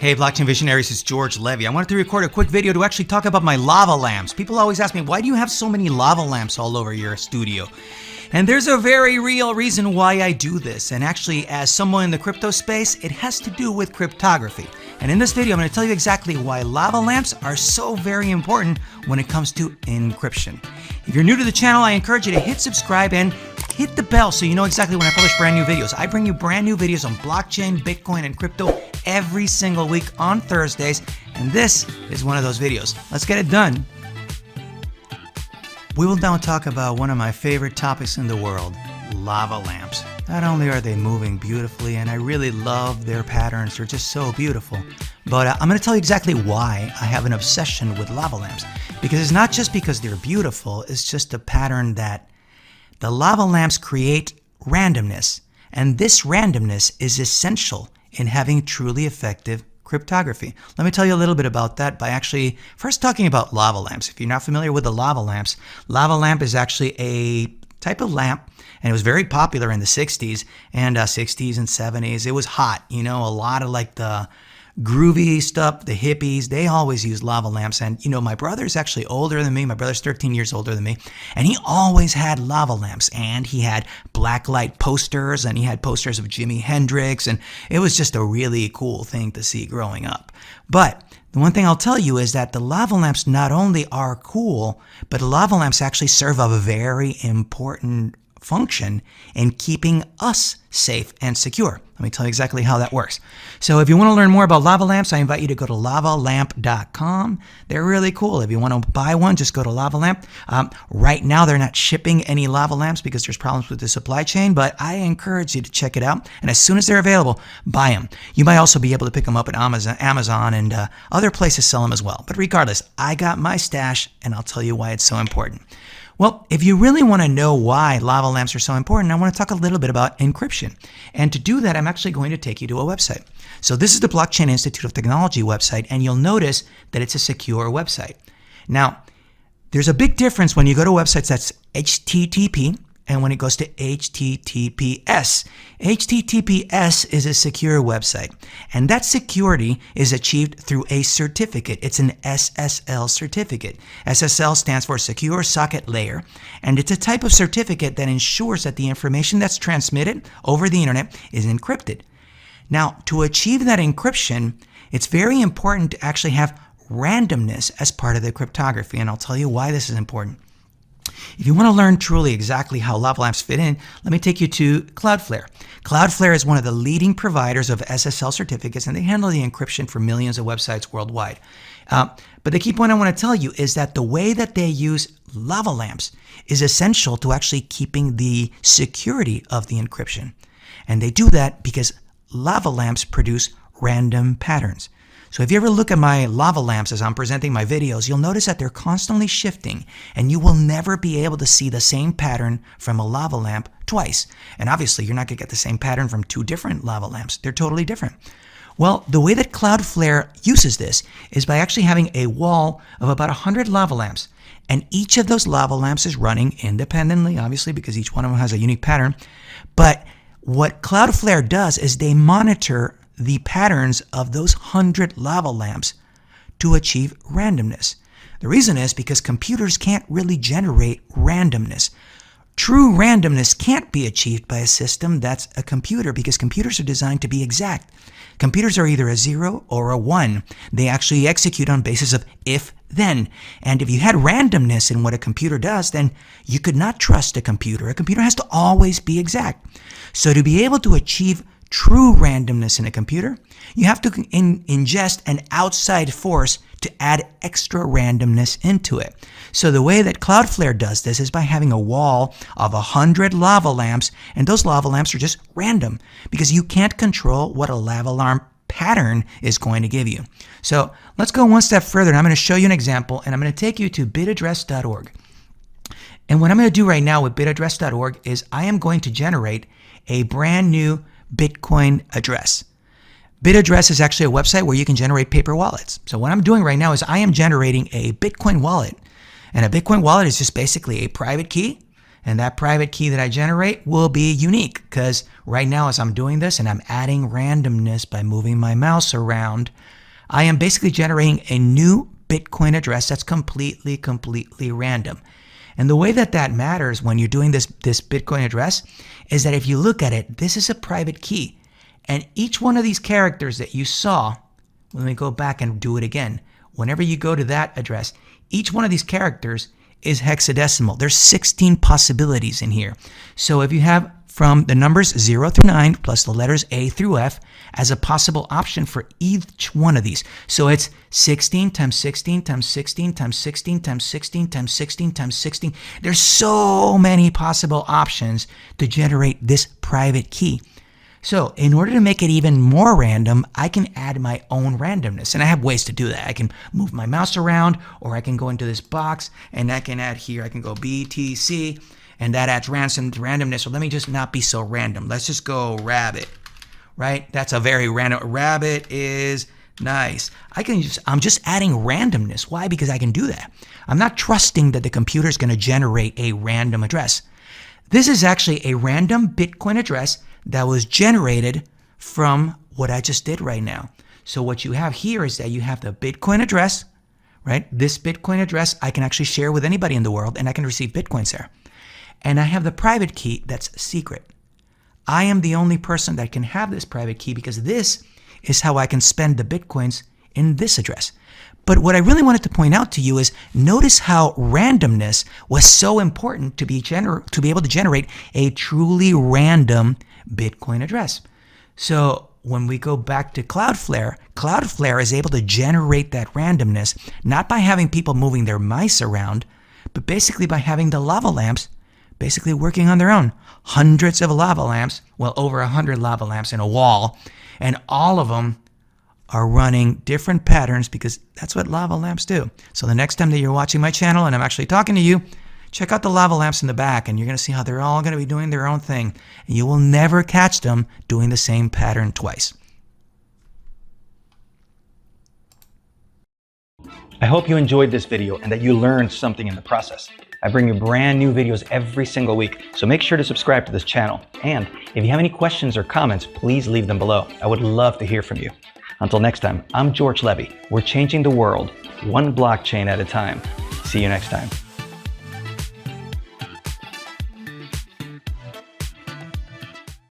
Hey blockchain visionaries, it's George Levy. I wanted to record a quick video to actually talk about my lava lamps. People always ask me, why do you have so many lava lamps all over your studio? And there's a very real reason why I do this. And actually, as someone in the crypto space, it has to do with cryptography. And in this video, I'm going to tell you exactly why lava lamps are so very important when it comes to encryption. If you're new to the channel, I encourage you to hit subscribe and hit the bell so you know exactly when I publish brand new videos. I bring you brand new videos on blockchain, Bitcoin, and crypto every single week on Thursdays, and this is one of those videos. Let's get it done. We will now talk about one of my favorite topics in the world, lava lamps. Not only are they moving beautifully, and I really love their patterns, they're just so beautiful, but I'm going to tell you exactly why I have an obsession with lava lamps. Because it's not just because they're beautiful, it's just a pattern that the lava lamps create randomness, and this randomness is essential in having truly effective cryptography. Let me tell you a little bit about that by actually first talking about lava lamps. If you're not familiar with the lava lamps, lava lamp is actually a type of lamp, and it was very popular in the 60s and 70s. It was hot, you know, a lot of like the groovy stuff, the hippies, they always use lava lamps. And you know, my brother's actually older than me. My brother's 13 years older than me, and he always had lava lamps, and he had blacklight posters, and he had posters of Jimi Hendrix, and it was just a really cool thing to see growing up. But the one thing I'll tell you is that the lava lamps not only are cool, but the lava lamps actually serve a very important function in keeping us safe and secure. Let me tell you exactly how that works. So if you want to learn more about lava lamps, I invite you to go to lavalamp.com. They're really cool. If you want to buy one, just go to Lava Lamp. Right now, they're not shipping any lava lamps because there's problems with the supply chain, but I encourage you to check it out. And as soon as they're available, buy them. You might also be able to pick them up at Amazon and other places sell them as well. But regardless, I got my stash, and I'll tell you why it's so important. Well, if you really want to know why lava lamps are so important, I want to talk a little bit about encryption. And to do that, I'm actually going to take you to a website. So this is the Blockchain Institute of Technology website, and you'll notice that it's a secure website. Now, there's a big difference when you go to websites that's HTTP and when it goes to HTTPS. HTTPS is a secure website, and that security is achieved through a certificate. It's an SSL certificate. SSL stands for Secure Socket Layer, and it's a type of certificate that ensures that the information that's transmitted over the internet is encrypted. Now, to achieve that encryption, it's very important to actually have randomness as part of the cryptography, and I'll tell you why this is important. If you want to learn truly exactly how lava lamps fit in, let me take you to Cloudflare. Cloudflare is one of the leading providers of SSL certificates, and they handle the encryption for millions of websites worldwide. But the key point I want to tell you is that the way that they use lava lamps is essential to actually keeping the security of the encryption. And they do that because lava lamps produce random patterns. So if you ever look at my lava lamps as I'm presenting my videos, you'll notice that they're constantly shifting, and you will never be able to see the same pattern from a lava lamp twice. And obviously, you're not going to get the same pattern from two different lava lamps. They're totally different. Well, the way that Cloudflare uses this is by actually having a wall of about 100 lava lamps. And each of those lava lamps is running independently, obviously, because each one of them has a unique pattern. But what Cloudflare does is they monitor the patterns of those 100 lava lamps to achieve randomness. The reason is because computers can't really generate randomness. True randomness can't be achieved by a system that's a computer because computers are designed to be exact. Computers are either a 0 or a 1. They actually execute on basis of if-then. And if you had randomness in what a computer does, then you could not trust a computer. A computer has to always be exact. So to be able to achieve true randomness in a computer, you have to ingest an outside force to add extra randomness into it. So the way that Cloudflare does this is by having a wall of 100 lava lamps, and those lava lamps are just random because you can't control what a lava lamp pattern is going to give you. So let's go one step further, and I'm going to show you an example, and I'm going to take you to bitaddress.org. And what I'm going to do right now with bitaddress.org is I am going to generate a brand new Bitcoin address. Bitaddress is actually a website where you can generate paper wallets. So what I'm doing right now is I am generating a Bitcoin wallet. And a Bitcoin wallet is just basically a private key And that private key that I generate will be unique because right now as I'm doing this and I'm adding randomness by moving my mouse around, I am basically generating a new Bitcoin address that's completely random. And the way that that matters when you're doing this Bitcoin address is that if you look at it, this is a private key. And each one of these characters that you saw, let me go back and do it again. Whenever you go to that address, each one of these characters is hexadecimal. There's 16 possibilities in here. So if you have from the numbers 0 through 9 plus the letters A through F as a possible option for each one of these. So it's 16 times 16 times 16 times 16 times 16 times 16 times 16. There's so many possible options to generate this private key. So in order to make it even more random, I can add my own randomness. And I have ways to do that. I can move my mouse around, or I can go into this box and I can add here, I can go BTC, and that adds randomness. So let me just not be so random. Let's just go rabbit, right? That's a very random. Rabbit is nice. I'm just adding randomness. Why? Because I can do that. I'm not trusting that the computer is going to generate a random address. This is actually a random Bitcoin address that was generated from what I just did right now. So what you have here is that you have the Bitcoin address, right? This Bitcoin address I can actually share with anybody in the world and I can receive Bitcoins there. And I have the private key that's secret. I am the only person that can have this private key because this is how I can spend the Bitcoins in this address. But what I really wanted to point out to you is notice how randomness was so important to be able to generate a truly random Bitcoin address. So when we go back to Cloudflare, Cloudflare is able to generate that randomness not by having people moving their mice around, but basically by having the lava lamps basically working on their own. Hundreds of lava lamps, well over 100 lava lamps in a wall, and all of them are running different patterns because that's what lava lamps do. So the next time that you're watching my channel and I'm actually talking to you, check out the lava lamps in the back and you're going to see how they're all going to be doing their own thing. And you will never catch them doing the same pattern twice. I hope you enjoyed this video and that you learned something in the process. I bring you brand new videos every single week, so make sure to subscribe to this channel. And if you have any questions or comments, please leave them below. I would love to hear from you. Until next time, I'm George Levy. We're changing the world, one blockchain at a time. See you next time.